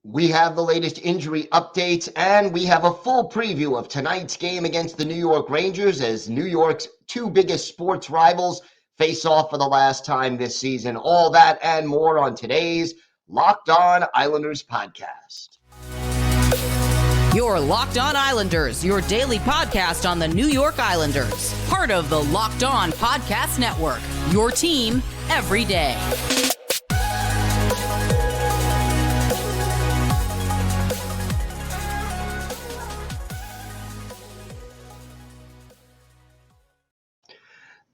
We have the latest injury updates, and we have a full preview of tonight's game against the New York Rangers as New York's two biggest sports rivals face off for the last time this season. All that and more on today's Locked On Islanders podcast. Your Locked On Islanders, your daily podcast on the New York Islanders. Part of the Locked On Podcast Network, your team every day.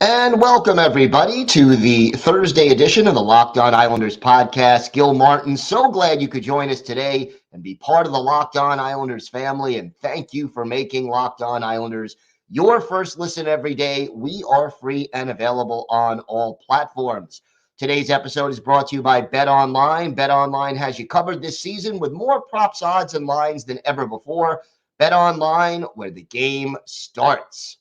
And welcome, everybody, to the Thursday edition of the Locked On Islanders podcast. Gil Martin, so glad you could join us today and be part of the Locked On Islanders family. And thank you for making Locked On Islanders your first listen every day. We are free and available on all platforms. Today's episode is brought to you by BetOnline. BetOnline has you covered this season with more props, odds, and lines than ever before. BetOnline, where the game starts.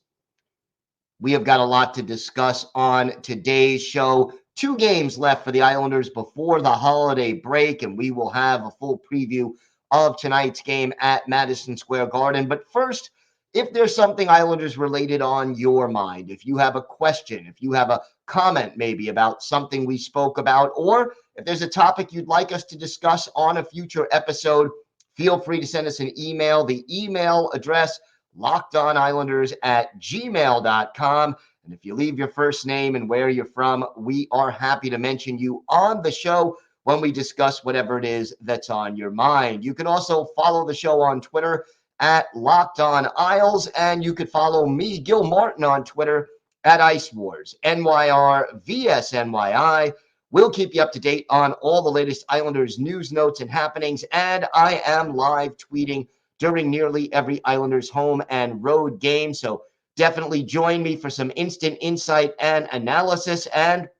We have got a lot to discuss on today's show. 2 games left for the Islanders before the holiday break, and we will have a full preview of tonight's game at Madison Square Garden. But first, if there's something Islanders related on your mind, if you have a question, if you have a comment maybe about something we spoke about, or if there's a topic you'd like us to discuss on a future episode, feel free to send us an email. The email address, lockedonislanders@gmail.com. And if you leave your first name and where you're from, we are happy to mention you on the show when we discuss whatever it is that's on your mind. You can also follow the show on Twitter at Locked On Isles, and you could follow me, Gil Martin, on Twitter at Ice Wars, NYRVSNYI. We'll keep you up to date on all the latest Islanders news, notes, and happenings, and I am live tweeting during nearly every Islanders home and road game. So definitely join me for some instant insight and analysis. And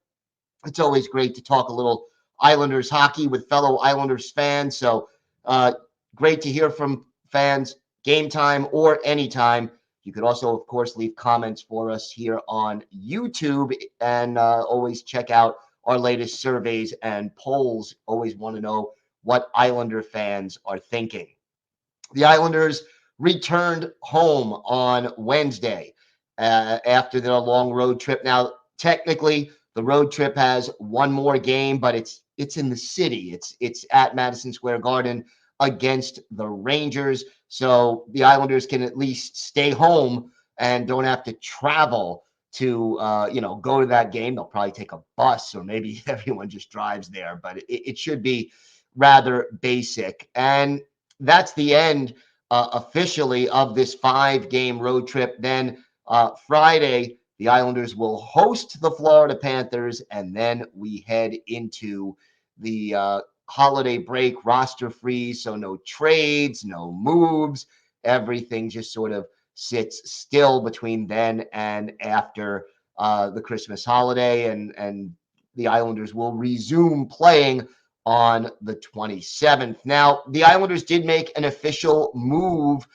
it's always great to talk a little Islanders hockey with fellow Islanders fans. So great to hear from fans, game time or anytime. You could also, of course, leave comments for us here on YouTube, and always check out our latest surveys and polls. Always want to know what Islander fans are thinking. The Islanders returned home on Wednesday after their long road trip. Now, technically, the road trip has one more game, but it's in the city. It's at Madison Square Garden against the Rangers. So the Islanders can at least stay home and don't have to travel to go to that game. They'll probably take a bus, or maybe everyone just drives there, but it should be rather basic. And that's the end officially of this 5-game road trip. Then Friday, the Islanders will host the Florida Panthers, and then we head into the holiday break, roster freeze. So no trades, no moves. Everything just sort of sits still between then and after the Christmas holiday, and the Islanders will resume playing on the 27th. Now, the Islanders did make an official move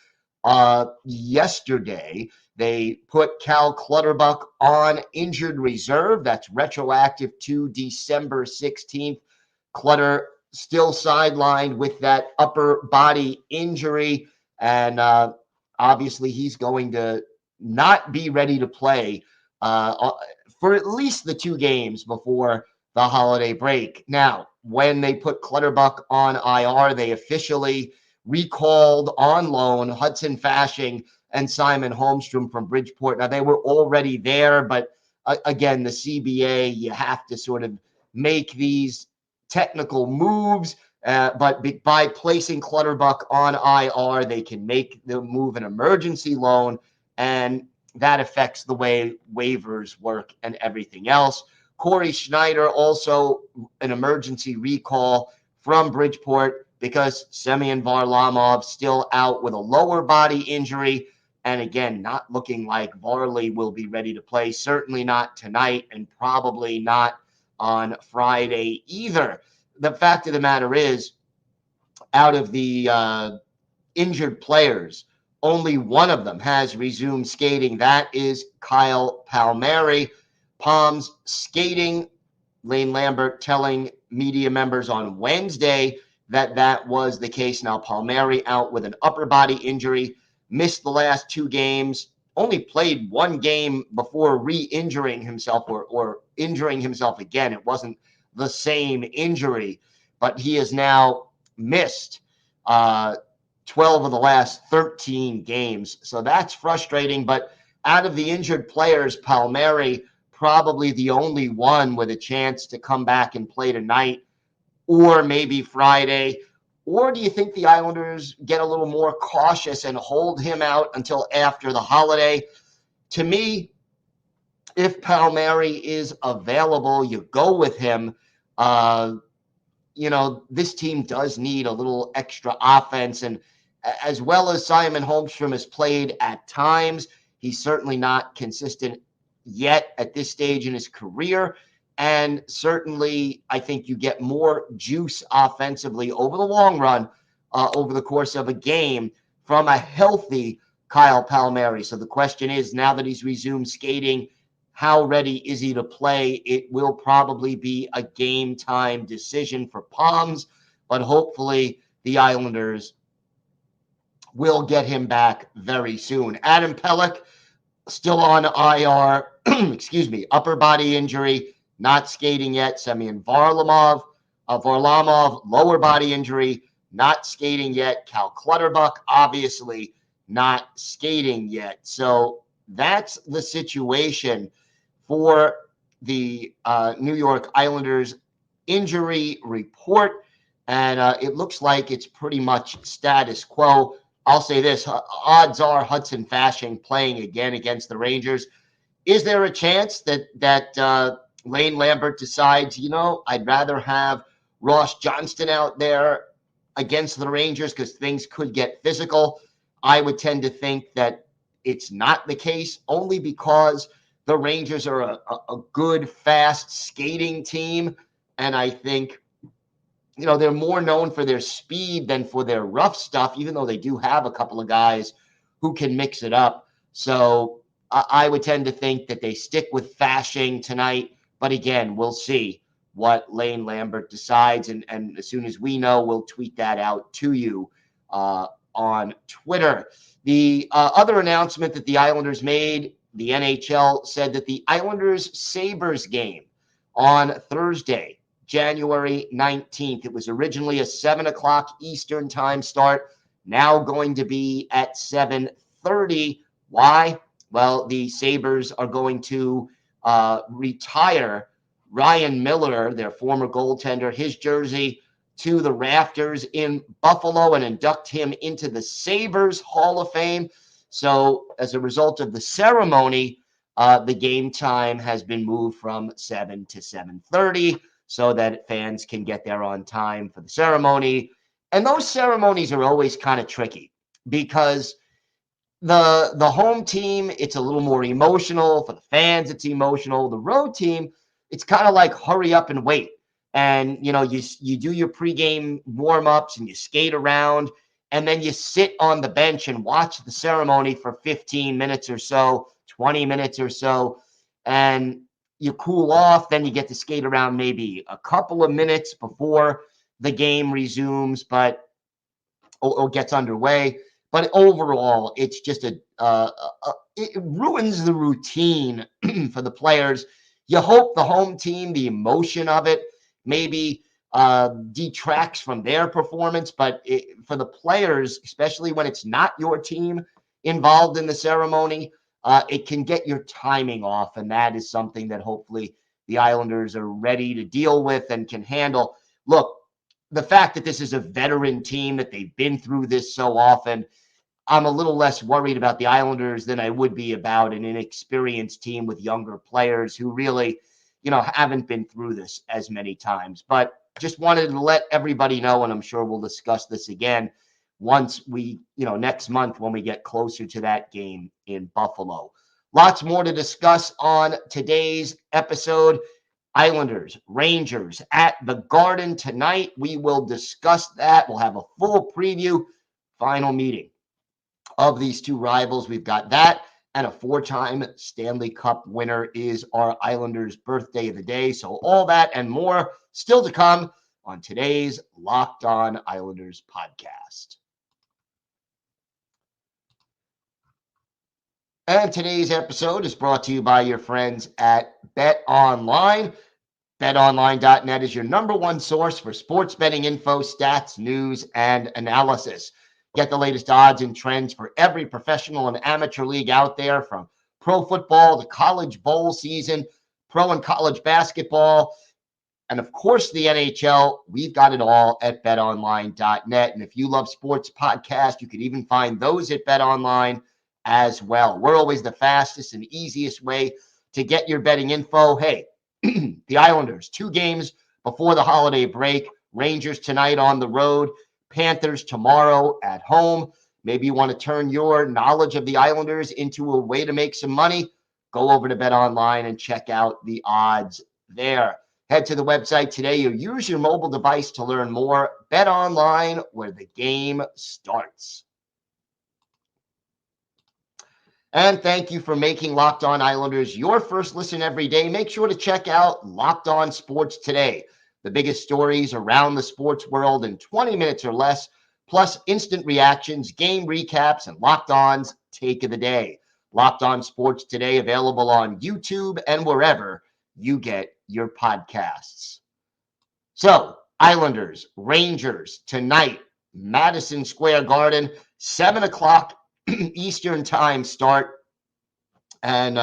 yesterday. They put Cal Clutterbuck on injured reserve. That's retroactive to December 16th. Clutter still sidelined with that upper body injury, and obviously he's going to not be ready to play for at least the 2 games before the holiday break. Now, when they put Clutterbuck on IR, they officially recalled on loan Hudson Fasching and Simon Holmstrom from Bridgeport. Now, they were already there, but again, the CBA, you have to sort of make these technical moves. But by placing Clutterbuck on IR, they can make the move an emergency loan, and that affects the way waivers work and everything else. Corey Schneider, also an emergency recall from Bridgeport because Semyon Varlamov still out with a lower body injury. And again, not looking like Varley will be ready to play. Certainly not tonight, and probably not on Friday either. The fact of the matter is, out of the injured players, only one of them has resumed skating. That is Kyle Palmieri. Palm's skating, Lane Lambert telling media members on Wednesday that was the case. Now, Palmieri out with an upper body injury, missed the last 2 games, only played 1 game before re-injuring himself or injuring himself again. It wasn't the same injury, but he has now missed 12 of the last 13 games. So that's frustrating. But out of the injured players, Palmieri probably the only one with a chance to come back and play tonight or maybe Friday. Or do you think the Islanders get a little more cautious and hold him out until after the holiday? To me, if Palmieri is available, you go with him. This team does need a little extra offense. And as well as Simon Holmstrom has played at times, he's certainly not consistent yet at this stage in his career. And certainly, I think you get more juice offensively over the long run, over the course of a game from a healthy Kyle Palmieri. So the question is, now that he's resumed skating, how ready is he to play? It will probably be a game time decision for Palms, but hopefully the Islanders will get him back very soon. Adam Pelech still on IR, upper body injury, not skating yet. Semyon Varlamov, lower body injury, not skating yet. Cal Clutterbuck, obviously not skating yet. So that's the situation for the New York Islanders injury report. And it looks like it's pretty much status quo. I'll say this, odds are Hudson Fasching playing again against the Rangers. Is there a chance that Lane Lambert decides, I'd rather have Ross Johnston out there against the Rangers because things could get physical? I would tend to think that it's not the case, only because the Rangers are a good, fast skating team. And I think, they're more known for their speed than for their rough stuff, even though they do have a couple of guys who can mix it up. So I would tend to think that they stick with Fasching tonight. But again, we'll see what Lane Lambert decides. And as soon as we know, we'll tweet that out to you on Twitter. The other announcement that the Islanders made, the NHL said that the Islanders-Sabres game on Thursday, January 19th, it was originally a 7 o'clock Eastern time start, now going to be at 7:30. Why? Well, the Sabres are going to retire Ryan Miller, their former goaltender, his jersey to the rafters in Buffalo and induct him into the Sabres Hall of Fame. So as a result of the ceremony, the game time has been moved from 7 to 7:30 so that fans can get there on time for the ceremony. And those ceremonies are always kind of tricky because the home team, it's a little more emotional. For the fans, it's emotional. The road team, it's kind of like hurry up and wait. And, you do your pregame warm-ups and you skate around, and then you sit on the bench and watch the ceremony for 15 minutes or so, 20 minutes or so, and you cool off. Then you get to skate around maybe a couple of minutes before the game resumes, or gets underway. But overall, it's just it ruins the routine for the players. You hope the home team, the emotion of it, maybe detracts from their performance, but for the players, especially when it's not your team involved in the ceremony, it can get your timing off, and that is something that hopefully the Islanders are ready to deal with and can handle. Look, the fact that this is a veteran team, that they've been through this so often, I'm a little less worried about the Islanders than I would be about an inexperienced team with younger players who really, haven't been through this as many times. But just wanted to let everybody know, and I'm sure we'll discuss this again once we, next month when we get closer to that game in Buffalo. Lots more to discuss on today's episode. Islanders, Rangers at the Garden tonight. We will discuss that. We'll have a full preview, final meeting of these two rivals. We've got that, and a 4-time Stanley Cup winner is our Islanders' birthday of the day. So all that and more still to come on today's Locked On Islanders podcast. And today's episode is brought to you by your friends at BetOnline. BetOnline.net is your number one source for sports betting info, stats, news, and analysis. Get the latest odds and trends for every professional and amateur league out there, from pro football to college bowl season, pro and college basketball, and of course the NHL. We've got it all at betonline.net. And if you love sports podcasts, you can even find those at BetOnline as well. We're always the fastest and easiest way to get your betting info. Hey, the Islanders, 2 games before the holiday break. Rangers tonight on the road, Panthers tomorrow at home. Maybe you want to turn your knowledge of the Islanders into a way to make some money. Go over to BetOnline and check out the odds there. Head to the website today or use your mobile device to learn more. BetOnline, where the game starts. And thank you for making Locked On Islanders your first listen every day. Make sure to check out Locked On Sports Today, the biggest stories around the sports world in 20 minutes or less, plus instant reactions, game recaps, and Locked On's Take of the Day. Locked On Sports Today, available on YouTube and wherever you get your podcasts. So, Islanders, Rangers, tonight, Madison Square Garden, 7 o'clock Eastern time start. And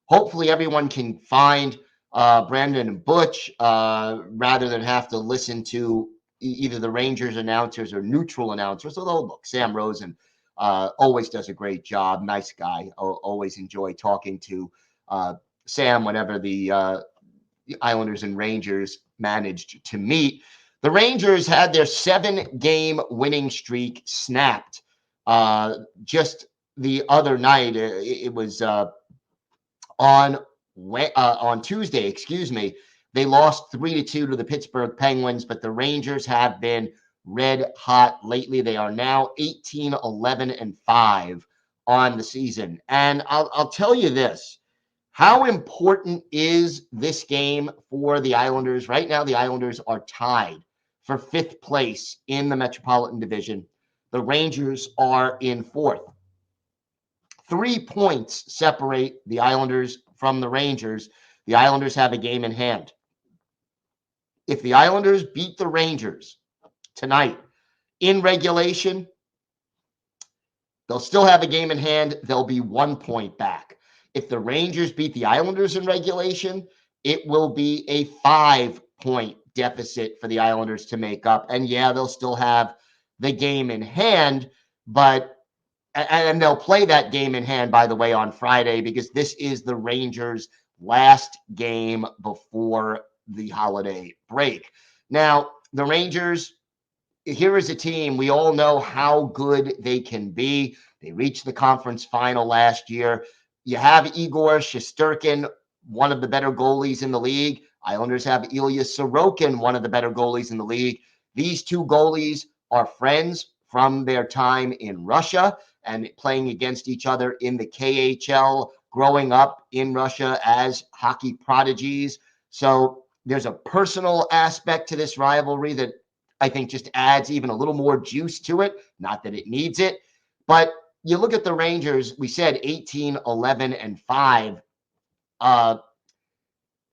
hopefully everyone can find Brandon and Butch rather than have to listen to either the Rangers announcers or neutral announcers. Although, look, Sam Rosen always does a great job. Nice guy. Always enjoy talking to Sam whenever the Islanders and Rangers managed to meet. The Rangers had their 7-game winning streak snapped just the other night. It was on Tuesday, They lost 3-2 to the Pittsburgh Penguins, but the Rangers have been red hot lately. They are now 18-11-5 on the season. And I'll tell you this. How important is this game for the Islanders? Right now, the Islanders are tied for 5th place in the Metropolitan Division. The Rangers are in 4th. 3 points separate the Islanders from the Rangers. The Islanders have a game in hand. If the Islanders beat the Rangers tonight in regulation, they'll still have a game in hand. They'll be 1 point back. If the Rangers beat the Islanders in regulation, it will be a 5-point deficit for the Islanders to make up. And yeah, they'll still have the game in hand, and they'll play that game in hand, by the way, on Friday, because this is the Rangers' last game before the holiday break. Now, the Rangers, here is a team, we all know how good they can be. They reached the conference final last year. You have Igor Shesterkin, one of the better goalies in the league. Islanders have Ilya Sorokin, one of the better goalies in the league. These 2 goalies are friends from their time in Russia and playing against each other in the KHL, growing up in Russia as hockey prodigies. So there's a personal aspect to this rivalry that I think just adds even a little more juice to it. Not that it needs it, but you look at the Rangers, we said 18-11-5.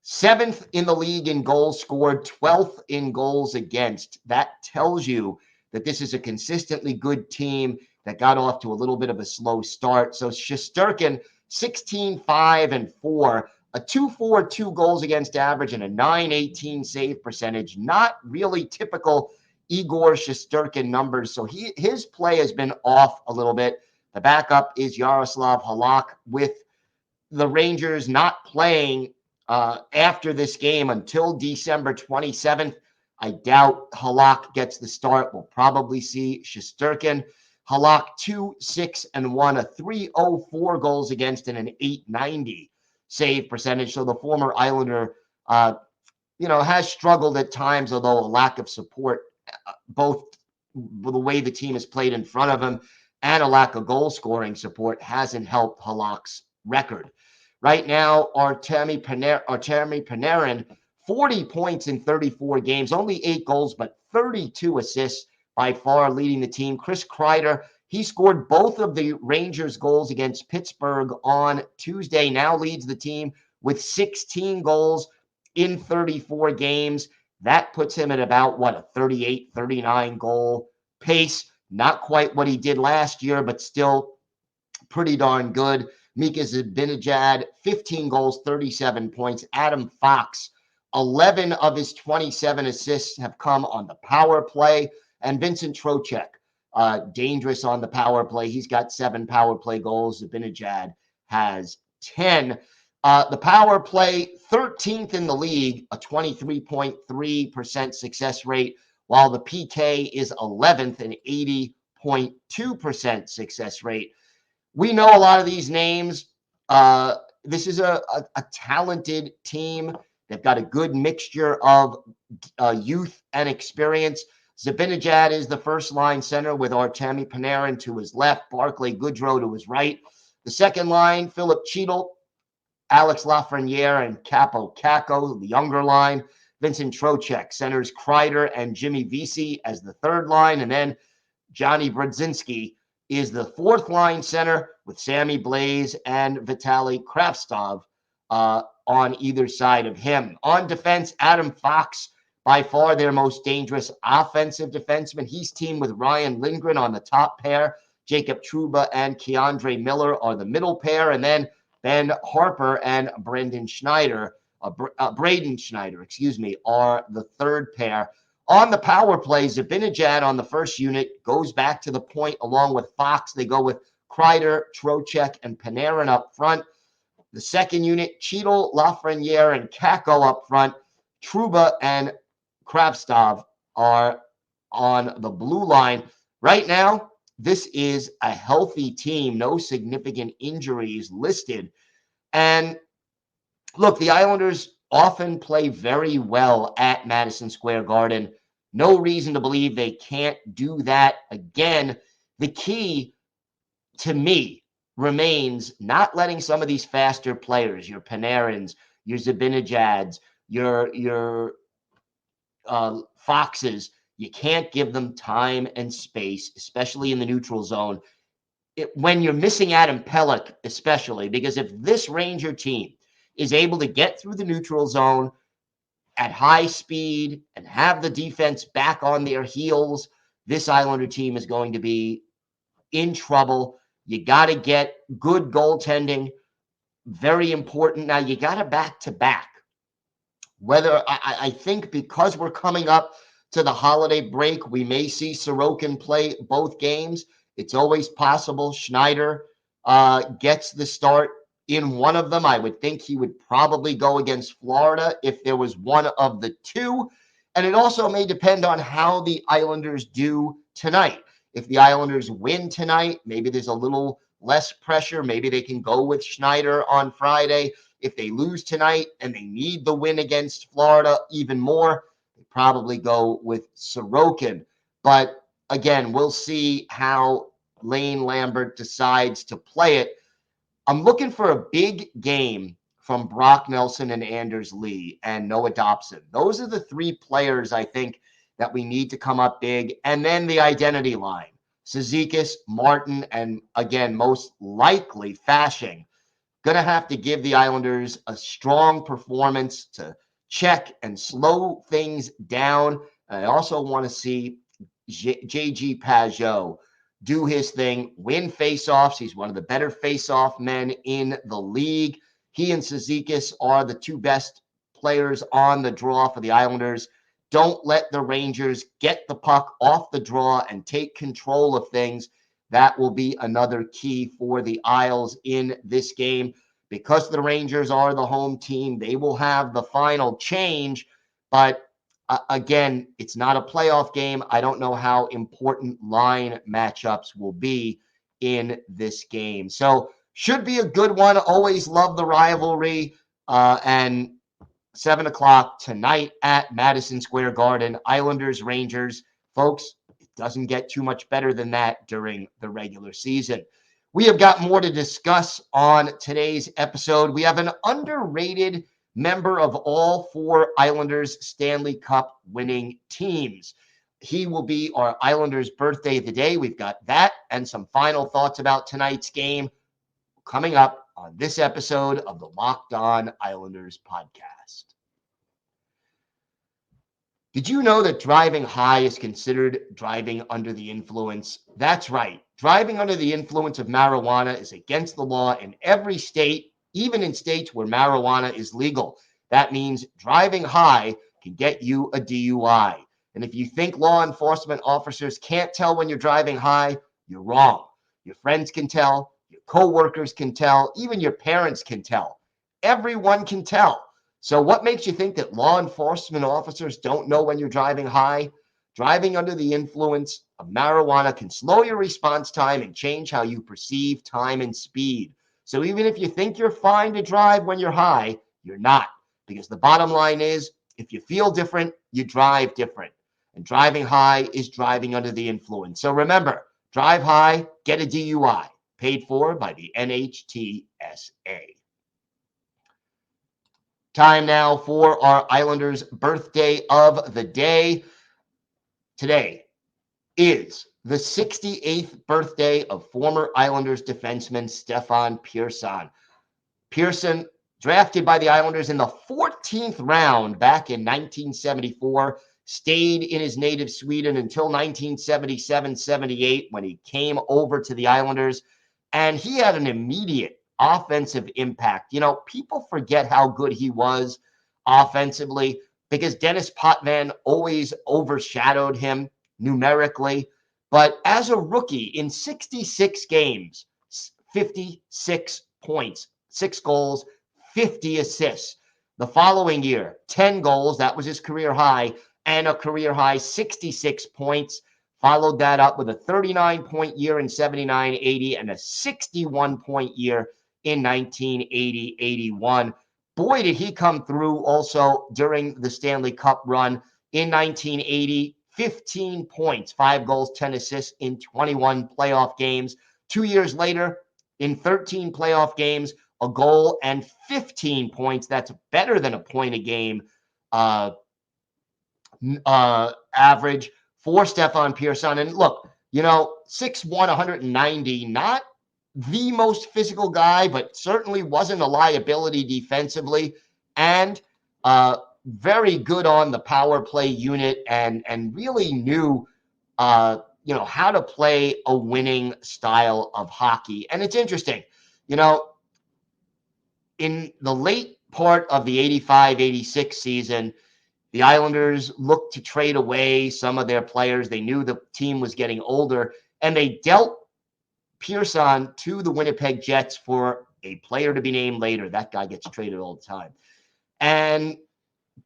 7th in the league in goals scored, 12th in goals against. That tells you that this is a consistently good team that got off to a little bit of a slow start. So Shesterkin, 16-5-4, a 2.42 goals against average and a 9.18 save percentage. Not really typical Igor Shesterkin numbers. So his play has been off a little bit. The backup is Yaroslav Halak, with the Rangers not playing after this game until December 27th. I doubt Halak gets the start. We'll probably see Shesterkin. Halak 2-6-1, a 3.04 goals against and an 8.90 save percentage. So the former Islander, has struggled at times, although a lack of support, both the way the team has played in front of him and a lack of goal scoring support, hasn't helped Halak's record. Right now, Artemi Panarin, 40 points in 34 games, only 8 goals, but 32 assists, by far leading the team. Chris Kreider, he scored both of the Rangers' goals against Pittsburgh on Tuesday, now leads the team with 16 goals in 34 games. That puts him at about, a 38, 39 goal pace. Not quite what he did last year, but still pretty darn good. Mika Zibanejad, 15 goals, 37 points. Adam Fox, 11 of his 27 assists have come on the power play. And Vincent Trocheck, dangerous on the power play. He's got 7 power play goals. Zibanejad has 10. The power play, 13th in the league, a 23.3% success rate, while the PK is 11th, an 80.2% success rate. We know a lot of these names. This is a talented team. They've got a good mixture of youth and experience. Zibanejad is the first-line center with Artemi Panarin to his left, Barclay Goodrow to his right. The second line, Philip Cheadle, Alex Lafreniere, and Capo Caco, the younger line. Vincent Trocheck, centers Kreider and Jimmy Vesey as the third line. And then Johnny Brodzinski is the fourth-line center with Sammy Blais and Vitaly Kravtsov on either side of him. On defense, Adam Fox, by far their most dangerous offensive defenseman. He's teamed with Ryan Lindgren on the top pair. Jacob Trouba and Keandre Miller are the middle pair. And then Ben Harper and Braden Schneider, are the third pair. On the power play, Zibanejad on the first unit goes back to the point along with Fox. They go with Kreider, Trocheck, and Panarin up front. The second unit, Cheadle, Lafreniere, and Caco up front. Trouba and Kravtsov are on the blue line. Right now, this is a healthy team. No significant injuries listed. And look, the Islanders often play very well at Madison Square Garden. No reason to believe they can't do that again. The key to me remains not letting some of these faster players, your Panarins, your Zibanejads, your Foxes, you can't give them time and space, especially in the neutral zone. When you're missing Adam Pelech, especially, because if this Ranger team is able to get through the neutral zone at high speed and have the defense back on their heels, this Islander team is going to be in trouble. You got to get good goaltending. Very important. Now, you got to back-to-back. Whether I think because we're coming up to the holiday break, we may see Sorokin play both games. It's always possible Schneider gets the start in one of them. I would think he would probably go against Florida if there was one of the two. And it also may depend on how the Islanders do tonight. If the Islanders win tonight, maybe there's a little less pressure. Maybe they can go with Schneider on Friday. If they lose tonight and they need the win against Florida even more, they probably go with Sorokin. But again, we'll see how Lane Lambert decides to play it. I'm looking for a big game from Brock Nelson and Anders Lee and Noah Dobson. Those are the three players I think that we need to come up big. And then the identity line, Cizikas, Martin, and again, most likely Fasching. Going to have to give the Islanders a strong performance to check and slow things down. And I also want to see J.G. Pajot do his thing, win faceoffs. He's one of the better faceoff men in the league. He and Cizikas are the two best players on the draw for the Islanders. Don't let the Rangers get the puck off the draw and take control of things. That will be another key for the Isles in this game. Because the Rangers are the home team, they will have the final change. But again, it's not a playoff game. I don't know how important line matchups will be in this game. So should be a good one. Always love the rivalry. And 7 o'clock tonight at Madison Square Garden, Islanders, Rangers. Folks, it doesn't get too much better than that during the regular season. We have got more to discuss on today's episode. We have an underrated member of all 4 Islanders Stanley Cup winning teams. He will be our Islanders birthday of the day. We've got that and some final thoughts about tonight's game coming up on this episode of the Locked On Islanders podcast. Did you know that driving high is considered driving under the influence? That's right. Driving under the influence of marijuana is against the law in every state, even in states where marijuana is legal. That means driving high can get you a DUI. And if you think law enforcement officers can't tell when you're driving high, you're wrong. Your friends can tell, your coworkers can tell, even your parents can tell. Everyone can tell. So what makes you think that law enforcement officers don't know when you're driving high? Driving under the influence of marijuana can slow your response time and change how you perceive time and speed. So even if you think you're fine to drive when you're high, you're not. Because the bottom line is, if you feel different, you drive different. And driving high is driving under the influence. So remember, drive high, get a DUI. Paid for by the NHTSA. Time now for our Islanders birthday of the day. Today is the 68th birthday of former Islanders defenseman Stefan Persson. Persson, drafted by the Islanders in the 14th round back in 1974, stayed in his native Sweden until 1977-78 when he came over to the Islanders, and he had an immediate offensive impact. You know, people forget how good he was offensively because Dennis Potvin always overshadowed him numerically. But as a rookie in 66 games, 56 points, 6 goals, 50 assists. The following year, 10 goals, that was his career high, and a career high 66 points. Followed that up with a 39-point year in 79-80 and a 61-point year in 1980-81. Boy, did he come through also during the Stanley Cup run in 1980. 15 points, 5 goals, 10 assists in 21 playoff games. 2 years later, in 13 playoff games, a goal and 15 points. That's better than a point a game average for Stefan Persson. And look, you know, 6'1", 190, not the most physical guy, but certainly wasn't a liability defensively, and very good on the power play unit, and really knew how to play a winning style of hockey. And it's interesting, you know, in the late part of the 85-86 season, the Islanders looked to trade away some of their players. They knew the team was getting older, and they dealt Persson to the Winnipeg Jets for a player to be named later. That guy gets traded all the time. And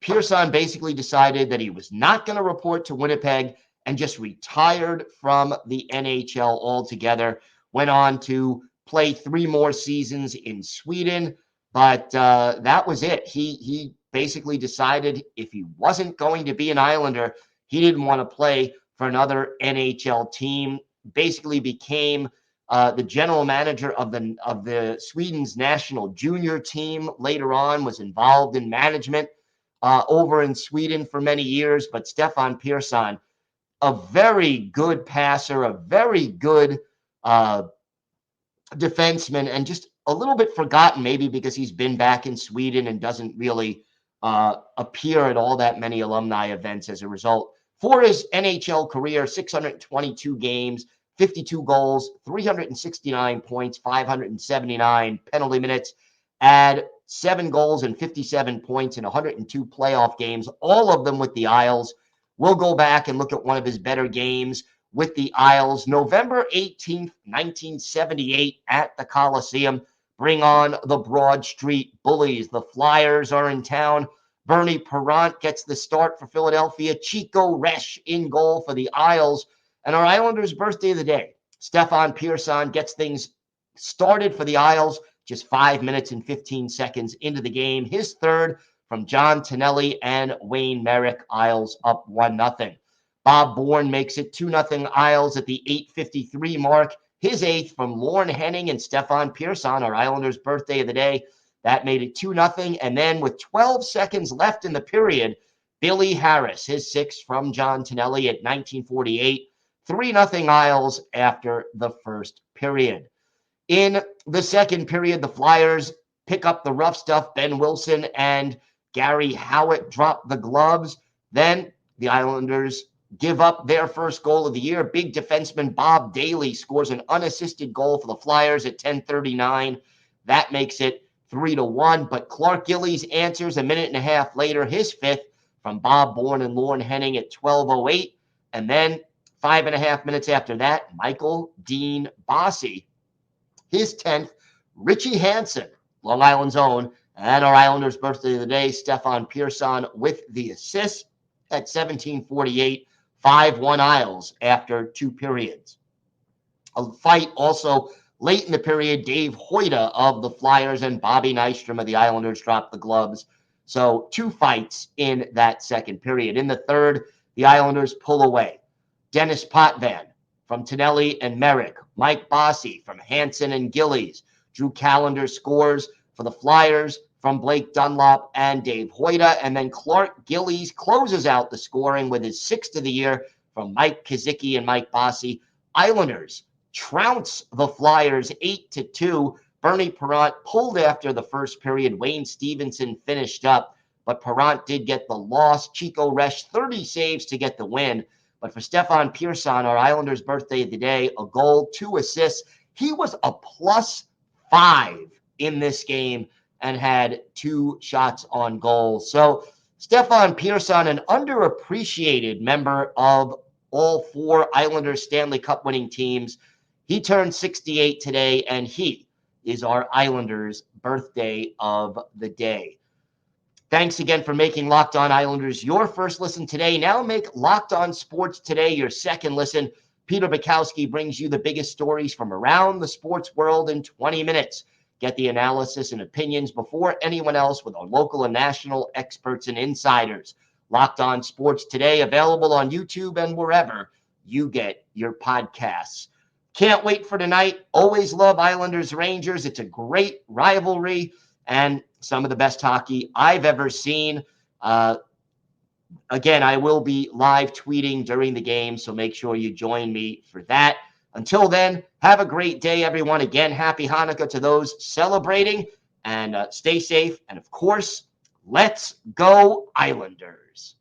Persson basically decided that he was not going to report to Winnipeg and just retired from the NHL altogether. Went on to play 3 more seasons in Sweden, but that was it. He basically decided if he wasn't going to be an Islander, he didn't want to play for another NHL team. Basically became the general manager of the Sweden's national junior team. Later on, was involved in management over in Sweden for many years. But Stefan Persson, a very good passer, a very good defenseman, and just a little bit forgotten maybe because he's been back in Sweden and doesn't really appear at all that many alumni events as a result. For his NHL career, 622 games, 52 goals, 369 points, 579 penalty minutes, add 7 goals and 57 points in 102 playoff games, all of them with the Isles. We'll go back and look at one of his better games with the Isles. November 18th, 1978 at the Coliseum. Bring on the Broad Street Bullies. The Flyers are in town. Bernie Parent gets the start for Philadelphia. Chico Resch in goal for the Isles. And our Islanders' birthday of the day, Stefan Persson gets things started for the Isles just 5 minutes and 15 seconds into the game. His third from John Tonelli and Wayne Merrick. Isles up 1-0. Bob Bourne makes it 2-0 Isles at the 8:53 mark. His 8th from Lorne Henning and Stefan Persson, our Islanders' birthday of the day. That made it 2-0. And then with 12 seconds left in the period, Billy Harris, his sixth from John Tonelli at 1948, 3-0 Isles after the first period. In the second period, the Flyers pick up the rough stuff. Ben Wilson and Gary Howitt drop the gloves. Then the Islanders give up their first goal of the year. Big defenseman Bob Daly scores an unassisted goal for the Flyers at 10:39. That makes it 3-1. But Clark Gillies answers a minute and a half later, his fifth from Bob Bourne and Lorne Henning at 12:08. And then 5.5 minutes after that, Michael Dean Bossy, his 10th. Richie Hansen, Long Island's own, and our Islanders' birthday of the day, Stefan Pearson with the assist at 17:48, 5-1 Isles after 2 periods. A fight also late in the period. Dave Hoyda of the Flyers and Bobby Nystrom of the Islanders dropped the gloves. So 2 fights in that second period. In the third, the Islanders pull away. Dennis Potvin from Tonelli and Merrick. Mike Bossy from Hansen and Gillies. Drew Callender scores for the Flyers from Blake Dunlop and Dave Hoyda. And then Clark Gillies closes out the scoring with his 6th of the year from Mike Kazicki and Mike Bossy. Islanders trounce the Flyers 8-2. Bernie Parent pulled after the first period. Wayne Stevenson finished up, but Parent did get the loss. Chico Resch, 30 saves to get the win. But for Stefan Pearson, our Islanders' birthday of the day, a goal, 2 assists. He was a +5 in this game and had 2 shots on goal. So Stefan Pearson, an underappreciated member of all 4 Islanders Stanley Cup winning teams. He turned 68 today, and he is our Islanders' birthday of the day. Thanks again for making Locked On Islanders your first listen today. Now make Locked On Sports Today your second listen. Peter Bukowski brings you the biggest stories from around the sports world in 20 minutes. Get the analysis and opinions before anyone else with our local and national experts and insiders. Locked On Sports Today, available on YouTube and wherever you get your podcasts. Can't wait for tonight. Always love Islanders Rangers. It's a great rivalry and some of the best hockey I've ever seen. Again, I will be live tweeting during the game, so make sure you join me for that. Until then, have a great day, everyone. Again, happy Hanukkah to those celebrating, and stay safe. And, of course, let's go Islanders.